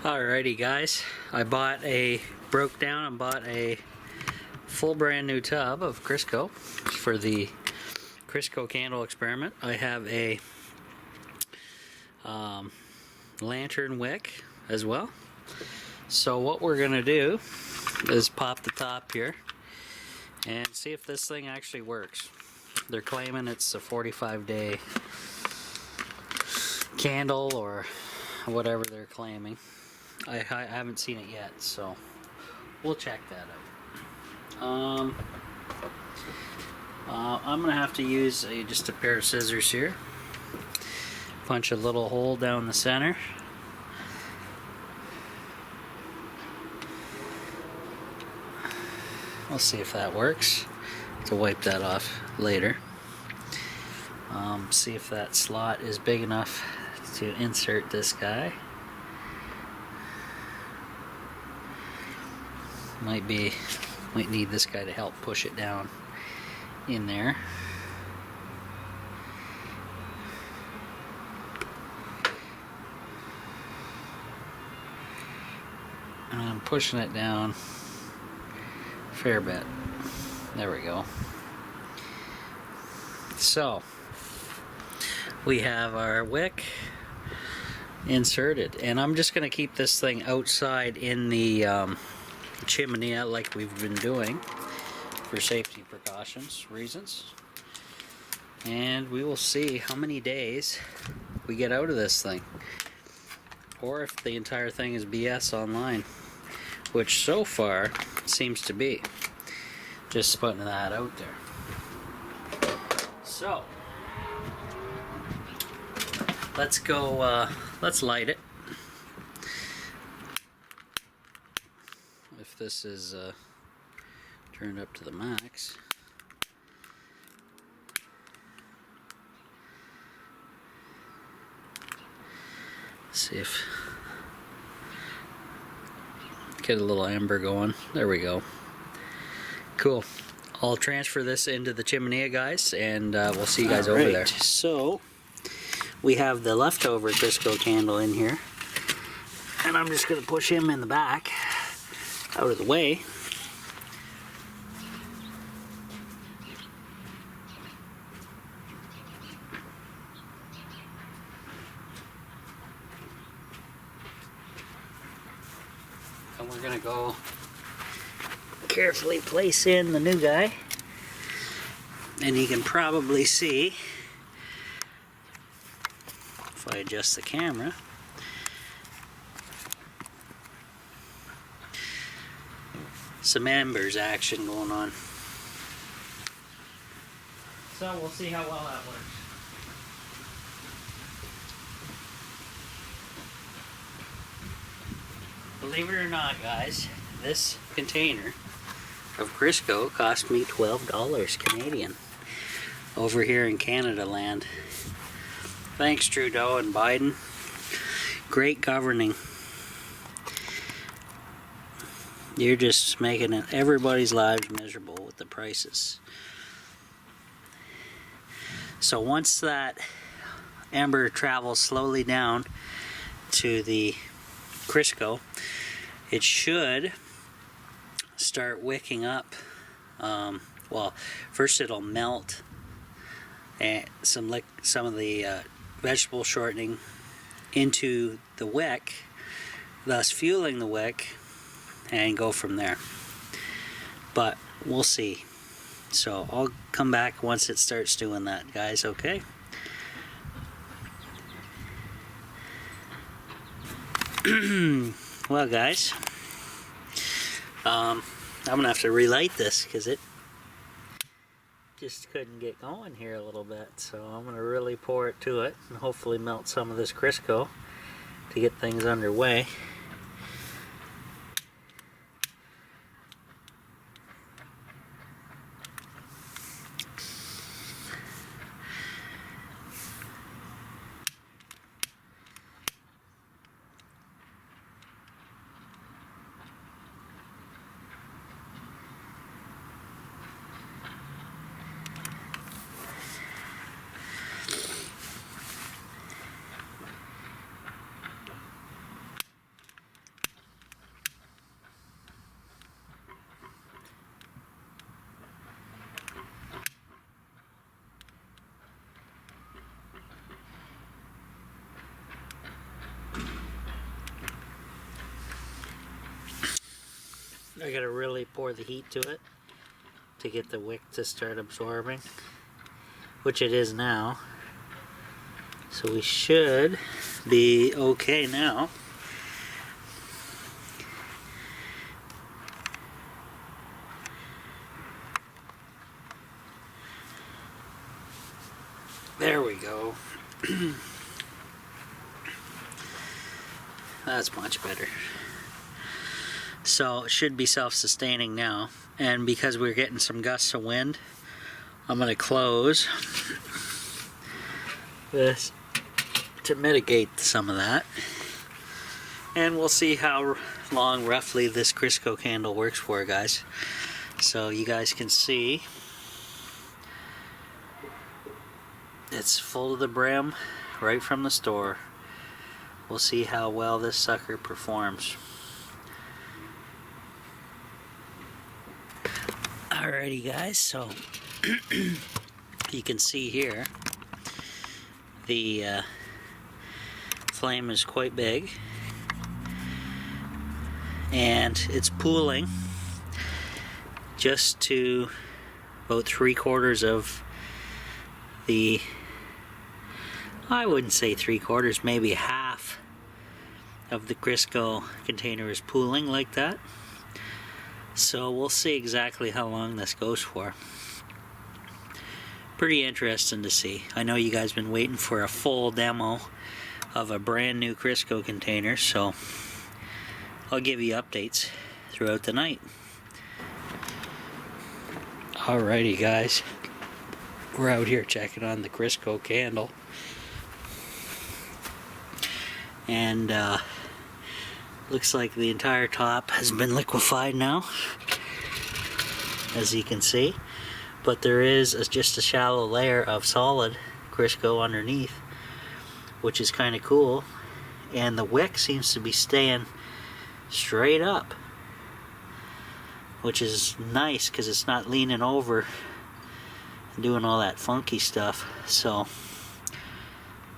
Alrighty guys, I broke down and bought a full brand new tub of Crisco for the Crisco candle experiment. I have a lantern wick as well. So what we're gonna do is pop the top here and see if this thing actually works. They're claiming it's a 45-day candle or whatever they're claiming. I haven't seen it yet, so we'll check that out. I'm gonna have to use just a pair of scissors here. Punch a little hole down the center. We'll see if that works. To wipe that off later. See if that slot is big enough to insert this guy. Might need this guy to help push it down in there. And I'm pushing it down a fair bit. There we go. So we have our wick inserted, and I'm just going to keep this thing outside in the chiminea like we've been doing for safety precautions reasons, and we will see how many days we get out of this thing, or if the entire thing is BS online, which so far seems to be. Just putting that out there. So let's go, let's light it. If this is turned up to the max. See if get a little ember going. There we go. Cool. I'll transfer this into the chiminea, guys, and we'll see you guys over there. So we have the leftover Crisco candle in here, and I'm just going to push him in the back out of the way. And we're going to go carefully place in the new guy, and you can probably see if I adjust the camera. Some embers action going on. So we'll see how well that works. Believe it or not, guys, this container of Crisco cost me $12 Canadian over here in Canada land. Thanks, Trudeau and Biden. Great governing. You're just making everybody's lives miserable with the prices. So once that ember travels slowly down to the Crisco, it should start wicking up. Well, first it'll melt and some of the vegetable shortening into the wick, thus fueling the wick, and go from there. But we'll see. So I'll come back once it starts doing that, guys, okay? Well, guys, I'm gonna have to relight this because it just couldn't get going here a little bit. So I'm gonna really pour it to it and hopefully melt some of this Crisco to get things underway. I gotta really pour the heat to it to get the wick to start absorbing, which it is now. So we should be okay now. There we go. That's much better. So it should be self-sustaining now, and because we're getting some gusts of wind, I'm going to close this to mitigate some of that, and we'll see how long roughly this Crisco candle works for, guys. So you guys can see it's full to the brim right from the store. We'll see how well this sucker performs. Alrighty guys, so you can see here the flame is quite big and it's pooling just to about 3/4 of the, I wouldn't say 3/4, maybe half of the Crisco container is pooling like that. So we'll see exactly how long this goes for. Pretty interesting to see. I know you guys been waiting for a full demo of a brand new Crisco container, so I'll give you updates throughout the night. Alrighty guys, we're out here checking on the Crisco candle, and looks like the entire top has been liquefied now, as you can see, but there is just a shallow layer of solid Crisco underneath, which is kind of cool, and the wick seems to be staying straight up, which is nice because it's not leaning over and doing all that funky stuff. So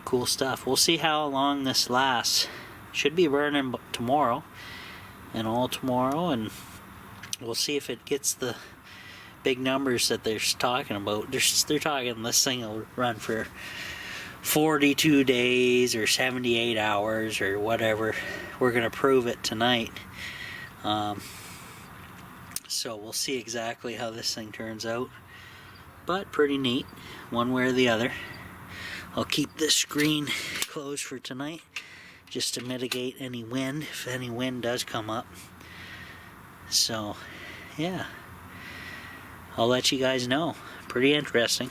cool stuff. We'll see how long this lasts. Should be burning tomorrow and all tomorrow, and we'll see if it gets the big numbers that they're talking about. They're talking this thing will run for 42 days or 78 hours or whatever. We're gonna prove it tonight. So we'll see exactly how this thing turns out, but pretty neat one way or the other. I'll keep this screen closed for tonight just to mitigate any wind, if any wind does come up. So yeah, I'll let you guys know. Pretty interesting.